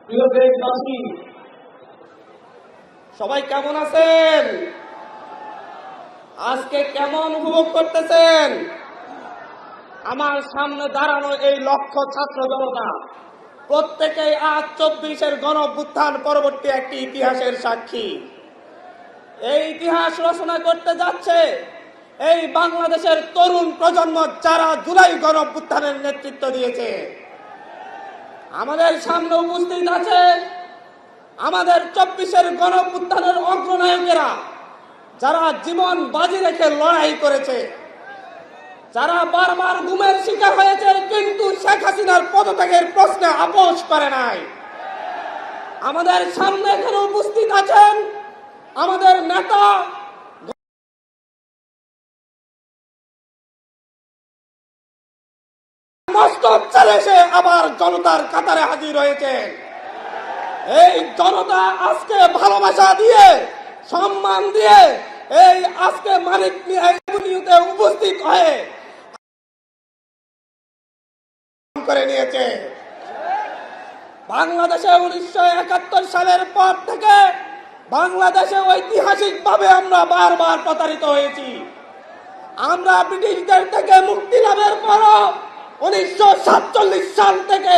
প্রিয় দেশবাসী, সবাই কেমন আছেন? আজকে কেমন উপভোগ করতেছেন? আমার সামনে দাঁড়ানো এই লক্ষ ছাত্র জনতা প্রত্যেকেই আজ 24-এর গণঅভ্যুত্থান পরবর্তী একটি ইতিহাসের সাক্ষী। এই ইতিহাস রচনা করতে যাচ্ছে এই বাংলাদেশের তরুণ প্রজন্ম, যারা জুলাই গণঅভ্যুত্থানের নেতৃত্ব দিয়েছে। আমাদের সামনে উপস্থিত আছে আমাদের 24-এর গণঅভ্যুত্থানের অগ্রনায়কেরা, যারা জীবন বাজি রেখে লড়াই করেছে, যারা বারবার গুমের শিকার হয়েছে কিন্তু শেখ হাসিনার পদত্যাগের প্রশ্নে আপোষ করে নাই। আমাদের সামনে এখানে উপস্থিত আছেন আমাদের নেতা মস্তক ছেড়ে এসে আবার জনতার কাতারে হাজির হয়েছেন। এই জনতা আজকে ভালোবাসা দিয়ে, সম্মান দিয়ে এই আজকে মানিক মিয়াতে উপস্থিত হয়ে করে নিয়েছে। বাংলাদেশে 1971 সালের পর থেকে বাংলাদেশে ঐতিহাসিকভাবে আমরা বারবার প্রতারিত হয়েছি। আমরা ব্রিটিশদের থেকে মুক্তি লাভের পরও 1947 সাল থেকে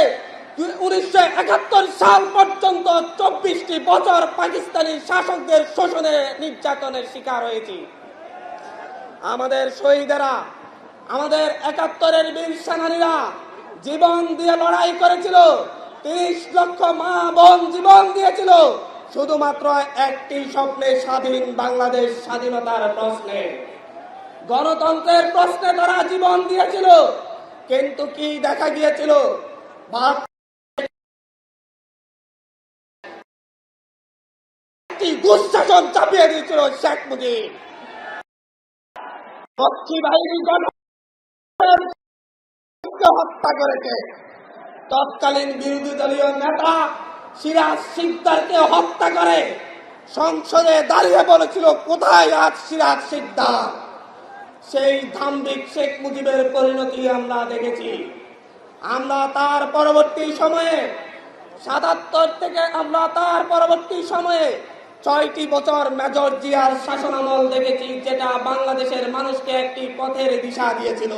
1971 সাল পর্যন্ত 24টি বছর পাকিস্তানি শাসকদের শোষণে নির্যাতনের শিকার হয়েছি। আমাদের শহীদেরা, আমাদের 71-এর বীর সেনানীরা জীবন দিয়ে লড়াই করেছিল। 30 লক্ষ মা বোন জীবন দিয়েছিল শুধুমাত্র একটি স্বপ্নে, স্বাধীন বাংলাদেশ, স্বাধীনতার প্রশ্নে, গণতন্ত্রের প্রশ্নে তারা জীবন দিয়েছিল। কিন্তু কি দেখা গিয়েছিল? দুঃশাসন চাপিয়ে দিয়েছিল শেখ মুজিব। পক্ষী বাহিনী হত্যা করেছে। তৎকালীন বিরোধী দলীয় নেতা সিরাজ শিকদারকে হত্যা করে সংসদে দাঁড়িয়ে বলেছিল, কোথায় আজ সিরাজ শিকদার? সেই ধাম্বিক শেখ মুজিবের পরিণতি আমরা দেখেছি। আমরা তার পরবর্তী সময়ে 77 থেকে আমরা তার পরবর্তী সময়ে 6টি বছর মেজর জিয়ার শাসনামল দেখেছি, যেটা বাংলাদেশের মানুষকে একটি পথের দিশা দিয়েছিল।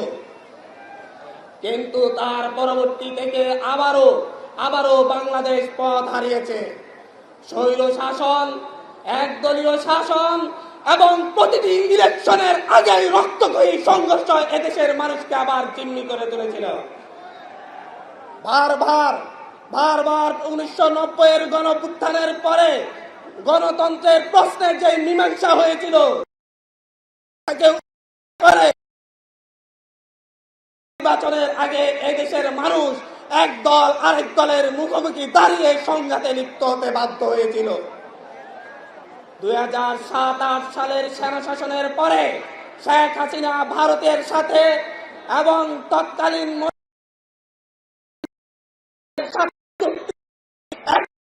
কিন্তু তার পরবর্তী থেকে আবারও বাংলাদেশ পথ হারিয়েছে। স্বৈর শাসন, একদলীয় শাসন এবং প্রতিটি ইলেকশনের আগেই রক্তক্ষয়ী সংঘর্ষ এদেশের মানুষকে আবার জিম্মি করে তুলেছিল। বারবার 1990-এর গণঅভ্যুত্থানের পরে গণতন্ত্রের প্রশ্নে যে মীমাংসা হয়েছিল, নির্বাচনের আগে এদেশের মানুষ এক দল আরেক দলের মুখোমুখি দাঁড়িয়ে সংঘাতে লিপ্ত হতে বাধ্য হয়েছিল। 2007-8 সালের সেনা শাসনের পরে শেখ হাসিনা ভারতের সাথে এবং তৎকালীন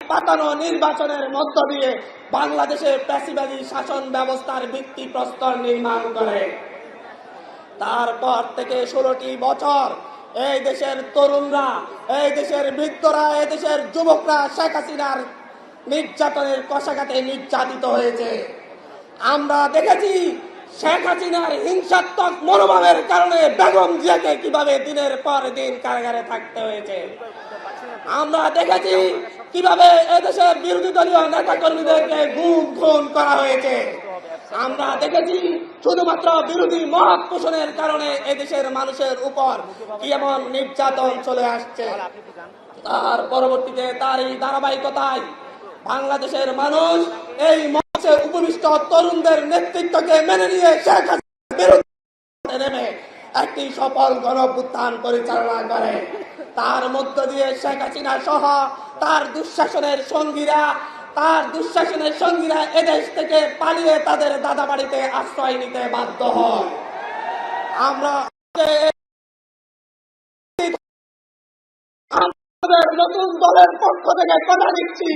পাতানো নির্বাচনের মধ্য দিয়ে বাংলাদেশের প্যাসিবাদী শাসন ব্যবস্থার ভিত্তিপ্রস্তর নির্মাণ করে। তারপর থেকে 16টি বছর এই দেশের তরুণরা, এই দেশের বৃদ্ধরা, এই দেশের যুবকরা শেখ হাসিনার নির্যাতনের কষাঘাতে নির্যাতিত হয়েছে। আমরা দেখেছি শেখ হাসিনার হিংসাত্মক মনোভাবের কারণে বেগম জিয়াকে কিভাবে দিনের পর দিন কারাগারে থাকতে হয়েছে। আমরা দেখেছি কিভাবে এদেশের বিরোধী দলীয় নেতা কর্মীদেরকে গুম খুন করা হয়েছে। আমরা দেখেছি শুধুমাত্র বিরোধী মত পোষণের কারণে এদেশের মানুষের উপর কি এমন নির্যাতন চলে আসছে। তার পরবর্তীতে তার এই ধারাবাহিকতায় বাংলাদেশের মানুষ এই মঞ্চে উপবিষ্ট তরুণদের নেতৃত্বকে মেনে নিয়ে শেখ হাসিনার বিরুদ্ধে নেমে একটি সফল গণঅভ্যুত্থান পরিচালনা করে। তার মধ্য দিয়ে শেখ হাসিনা সহ তার দুঃশাসনের সঙ্গীরা এদেশ থেকে পালিয়ে তাদের দাদা বাড়িতে আশ্রয় নিতে বাধ্য হয়। আমরা নতুন দলের পক্ষ থেকে কথা দিচ্ছি,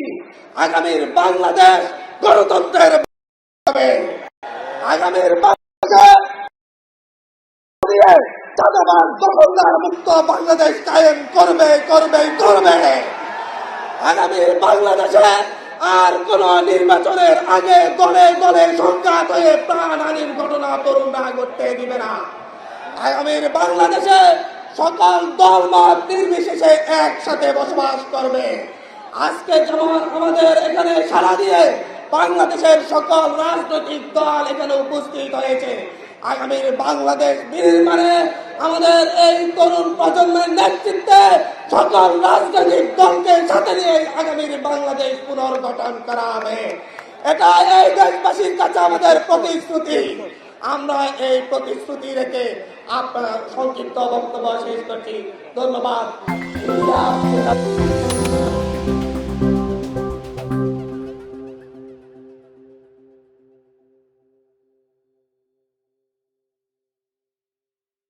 আগামীর বাংলাদেশ গণতন্ত্রের আগামীর চাঁদাবাজ দখলদার মুক্ত বাংলাদেশ কায়েম করবে। আগামী বাংলাদেশে আর কোন নির্বাচনের আগে দলে দলে সংঘাত হয়ে প্রাণহানির ঘটনা তরুণরা ঘটতে দিবে না। আগামীর বাংলাদেশে সকল দল মত নির্বিশেষে একসাথে বসবাস করবে। আজকে যেমন আমাদের এখানে সারা দিয়ে বাংলাদেশের সকল রাজনৈতিক দল এখানে উপস্থিত হয়েছে, আগামীর বাংলাদেশ নির্মাণে আমাদের এই তরুণ প্রজন্মের নেতৃত্বে সকল রাজনৈতিক দলকে সাথে নিয়ে আগামীর বাংলাদেশ পুনর্গঠন করা হবে। এটা এই দেশবাসীর কাছে আমাদের প্রতিশ্রুতি। আমরা এই প্রতিশ্রুতি রেখে আপনার সংক্ষিপ্ত বক্তব্য শেষ করছি। ধন্যবাদ।